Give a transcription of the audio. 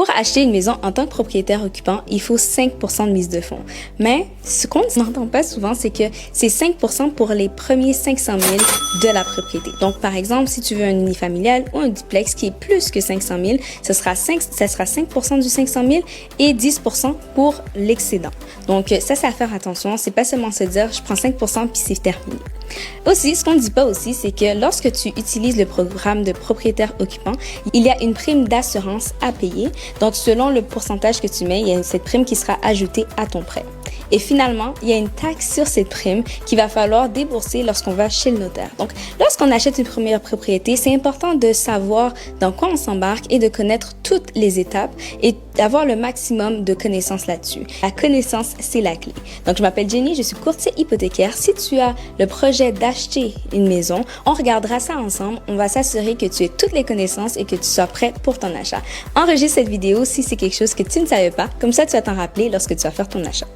Pour acheter une maison en tant que propriétaire occupant, il faut 5% de mise de fonds. Mais ce qu'on n'entend pas souvent, c'est que c'est 5% pour les premiers 500 000 de la propriété. Donc, par exemple, si tu veux un unifamilial ou un duplex qui est plus que 500 000, ça sera 5% du 500 000 et 10% pour l'excédent. Donc, ça, c'est à faire attention. C'est pas seulement se dire, je prends 5% puis c'est terminé. Aussi, ce qu'on ne dit pas aussi, c'est que lorsque tu utilises le programme de propriétaire occupant, il y a une prime d'assurance à payer. Donc, selon le pourcentage que tu mets, il y a cette prime qui sera ajoutée à ton prêt. Et finalement, il y a une taxe sur cette prime qu'il va falloir débourser lorsqu'on va chez le notaire. Donc, lorsqu'on achète une première propriété, c'est important de savoir dans quoi on s'embarque et de connaître toutes les étapes et d'avoir le maximum de connaissances là-dessus. La connaissance, c'est la clé. Donc, je m'appelle Jenny, je suis courtier hypothécaire. Si tu as le projet d'acheter une maison, on regardera ça ensemble. On va s'assurer que tu aies toutes les connaissances et que tu sois prêt pour ton achat. Enregistre cette vidéo si c'est quelque chose que tu ne savais pas. Comme ça, tu vas t'en rappeler lorsque tu vas faire ton achat.